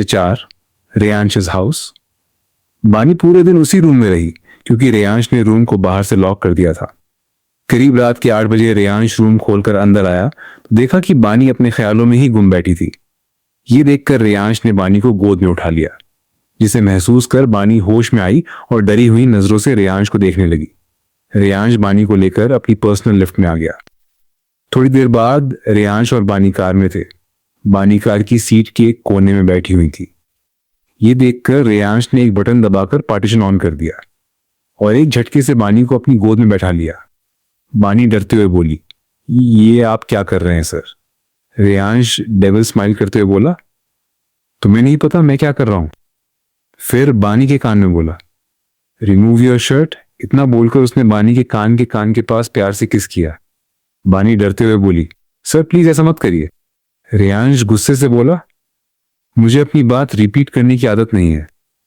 4 रेयांश's house. बानी पूरे दिन उसी रूम में रही क्योंकि रेयांश ने रूम को बाहर से लॉक कर दिया था। करीब रात के 8 बजे रेयांश रूम खोलकर अंदर आया तो देखा कि बानी अपने ख्यालों में ही गुम बैठी थी। ये देखकर रेयांश ने बानी को गोद में उठा लिया, जिसे महसूस कर बानी होश में आई और डरी हुई नजरों से रेयांश को देखने लगी। रेयांश बानी को लेकर अपनी पर्सनल लिफ्ट में आ गया। थोड़ी देर बाद रेयांश और बानी कार में थे। बानी कार की सीट के एक कोने में बैठी हुई थी। ये देखकर रेयांश ने एक बटन दबाकर पार्टीशन ऑन कर दिया और एक झटके से बानी को अपनी गोद में बैठा लिया। बानी डरते हुए बोली, ये आप क्या कर रहे हैं सर? रेयांश डेविल स्माइल करते हुए बोला, तुम्हें नहीं पता मैं क्या कर रहा हूं? फिर बानी के कान में बोला, रिमूव योर शर्ट। इतना बोलकर उसने बानी के कान के पास प्यार से किस किया। बानी डरते हुए बोली, सर प्लीज ऐसा मत करिए। रेयांश गुस्से से बोला, मुझे अपनी बात रिपीट करने की आदत नहीं है।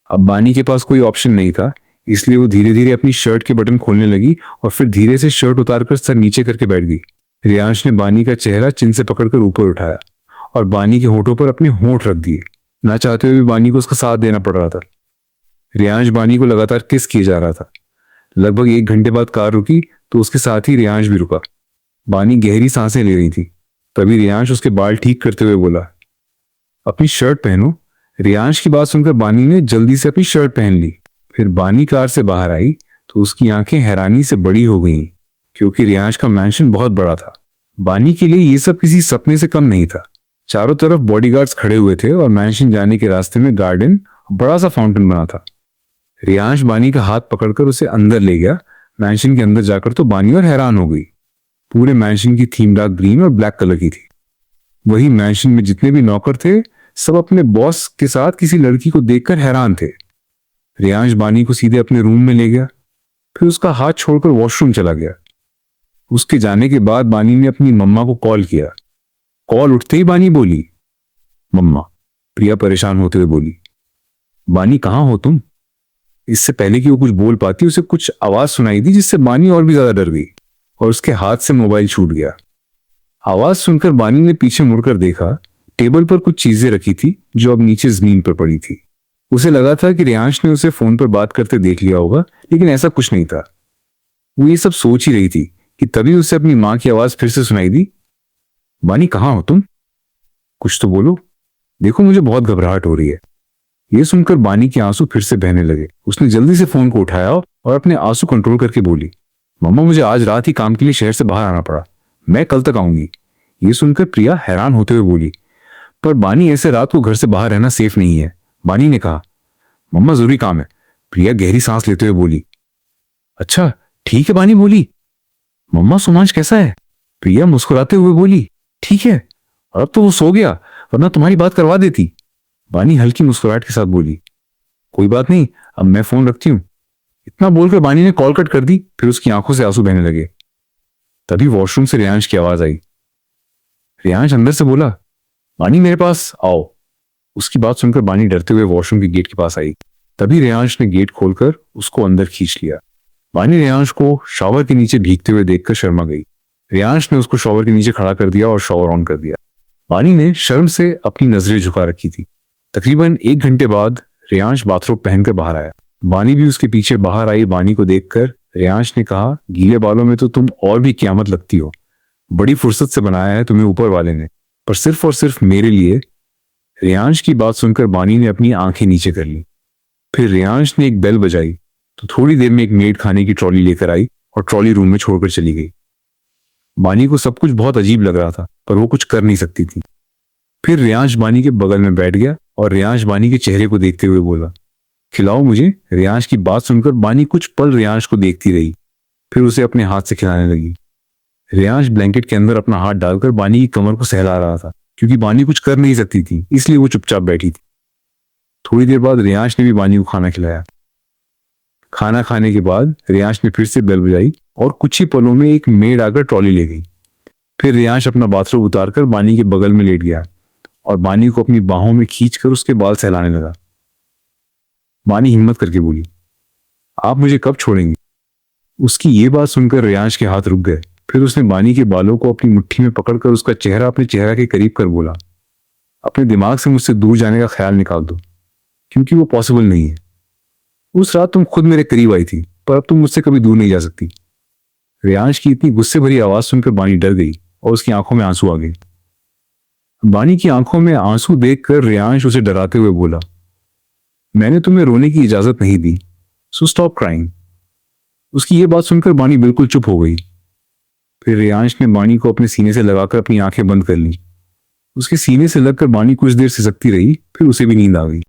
अब बानी के पास कोई ऑप्शन नहीं था, इसलिए वो धीरे धीरे अपनी शर्ट के बटन खोलने लगी और फिर धीरे से शर्ट उतारकर सर नीचे करके बैठ गई। रेयांश ने बानी का चेहरा चिन से पकड़कर ऊपर उठाया और बानी के होठों पर अपने होंठ रख दिए। ना चाहते हुए भी बानी को उसका साथ देना पड़ रहा था। रेयांश बानी को लगातार किस किए जा रहा था। लगभग 1 घंटे बाद कार रुकी तो उसके साथ ही रेयांश भी रुका। बानी गहरी सांसें ले रही थी। तभी रेयांश उसके बाल ठीक करते हुए बोला, अपनी शर्ट पहनो। रेयांश की बात सुनकर बानी ने जल्दी से अपनी शर्ट पहन ली। फिर बानी कार से बाहर आई तो उसकी आंखें हैरानी से बड़ी हो गईं, क्योंकि रेयांश का मैंशन बहुत बड़ा था। बानी के लिए ये सब किसी सपने से कम नहीं था। चारों तरफ बॉडीगार्ड्स खड़े हुए थे और मैंशन जाने के रास्ते में गार्डन, बड़ा सा फाउंटेन बना था। रेयांश बानी का हाथ पकड़कर उसे अंदर ले गया। मैंशन के अंदर जाकर तो बानी और हैरान हो गई। पूरे मैंशन की थीम डार्क ग्रीन और ब्लैक कलर की थी। वही मैंशन में जितने भी नौकर थे सब अपने बॉस के साथ किसी लड़की को देखकर हैरान थे। रेयांश बानी को सीधे अपने रूम में ले गया, फिर उसका हाथ छोड़कर वॉशरूम चला गया। उसके जाने के बाद बानी ने अपनी मम्मा को कॉल किया। कॉल उठते ही बानी बोली, मम्मा। प्रिया परेशान होते हुए बोली, बानी कहाँ हो तुम? इससे पहले कि वो कुछ बोल पाती उसे कुछ आवाज सुनाई दी, जिससे बानी और भी ज्यादा डर गई और उसके हाथ से मोबाइल छूट गया। आवाज सुनकर बानी ने पीछे मुड़कर देखा। टेबल पर कुछ चीजें रखी थी जो अब नीचे जमीन पर पड़ी थी। उसे लगा था कि रेयांश ने उसे फोन पर बात करते देख लिया होगा, लेकिन ऐसा कुछ नहीं था। वो ये सब सोच ही रही थी कि तभी उसे अपनी मां की आवाज फिर से सुनाई दी, बानी कहाँ हो तुम? कुछ तो बोलो, देखो मुझे बहुत घबराहट हो रही है। ये सुनकर बानी के आंसू फिर से बहने लगे। उसने जल्दी से फोन को उठाया और अपने आंसू कंट्रोल करके बोली, मम्मा मुझे आज रात ही काम के लिए शहर से बाहर आना पड़ा, मैं कल तक आऊंगी। ये सुनकर प्रिया हैरान होते हुए बोली, पर बानी ऐसे रात को घर से बाहर रहना सेफ नहीं है। बानी ने कहा, मम्मा जरूरी काम है। प्रिया गहरी सांस लेते हुए बोली, अच्छा ठीक है। बानी बोली, मम्मा सुमांश कैसा है? प्रिया मुस्कुराते हुए बोली, ठीक है, और अब तो वो सो गया, वरना तुम्हारी बात करवा देती। बानी हल्की मुस्कुराहट के साथ बोली, कोई बात नहीं, अब मैं फोन रखती हूँ। इतना बोलकर बानी ने कॉल कट कर दी। फिर उसकी आंखों से आंसू बहने लगे। तभी वॉशरूम से रेयांश की आवाज आई। रेयांश अंदर से बोला, बानी मेरे पास आओ। उसकी बात सुनकर बानी डरते हुए वॉशरूम के गेट के पास आई। तभी रेयांश ने गेट खोलकर उसको अंदर खींच लिया। बानी रेयांश को शॉवर के नीचे भीगते हुए देखकर शर्मा गई। रेयांश ने उसको शॉवर के नीचे खड़ा कर दिया और शॉवर ऑन कर दिया। बानी ने शर्म से अपनी नजरें झुका रखी थी। तकरीबन 1 घंटे बाद रेयांश बाथरूम पहनकर बाहर आया। बानी भी उसके पीछे बाहर आई। बानी को देखकर रेयांश ने कहा, गीले बालों में तो तुम और भी क़यामत लगती हो। बड़ी फुर्सत से बनाया है तुम्हें ऊपर वाले ने, पर सिर्फ और सिर्फ मेरे लिए। रेयांश की बात सुनकर बानी ने अपनी आंखें नीचे कर ली। फिर रेयांश ने एक बेल बजाई तो थोड़ी देर में एक मेड खाने की ट्रॉली लेकर आई और ट्रॉली रूम में छोड़कर चली गई। बानी को सब कुछ बहुत अजीब लग रहा था, पर वो कुछ कर नहीं सकती थी। फिर रेयांश बानी के बगल में बैठ गया और रेयांश बानी के चेहरे को देखते हुए बोला, खिलाओ मुझे। रेयांश की बात सुनकर बानी कुछ पल रेयांश को देखती रही, फिर उसे अपने हाथ से खिलाने लगी। रेयांश ब्लैंकेट के अंदर अपना हाथ डालकर बानी की कमर को सहला रहा था, क्योंकि बानी कुछ कर नहीं सकती थी, इसलिए वो चुपचाप बैठी थी। थोड़ी देर बाद रेयांश ने भी बानी को खाना खिलाया। खाना खाने के बाद रेयांश ने फिर से बेल बजाई और कुछ ही पलों में एक मेड आकर ट्रॉली ले गई। फिर रेयांश अपना बाथरूम उतारकर बानी के बगल में लेट गया और बानी को अपनी बाहों में खींचकर उसके बाल सहलाने लगा। बानी हिम्मत करके बोली, आप मुझे कब छोड़ेंगी? उसकी ये बात सुनकर रेयांश के हाथ रुक गए। फिर उसने बानी के बालों को अपनी मुट्ठी में पकड़कर उसका चेहरा अपने चेहरा के करीब कर बोला, अपने दिमाग से मुझसे दूर जाने का ख्याल निकाल दो, क्योंकि वो पॉसिबल नहीं है। उस रात तुम खुद मेरे करीब आई थी, पर अब तुम मुझसे कभी दूर नहीं जा सकती। रेयांश की इतनी गुस्से भरी आवाज सुनकर बानी डर गई और उसकी आंखों में आंसू आ गए। बानी की आंखों में आंसू देखकर रेयांश उसे डराते हुए बोला, मैंने तुम्हें रोने की इजाजत नहीं दी, सो स्टॉप क्राइंग। उसकी ये बात सुनकर बानी बिल्कुल चुप हो गई। फिर रेयांश ने बानी को अपने सीने से लगाकर अपनी आंखें बंद कर ली। उसके सीने से लगकर बानी कुछ देर सिसकती रही, फिर उसे भी नींद आ गई।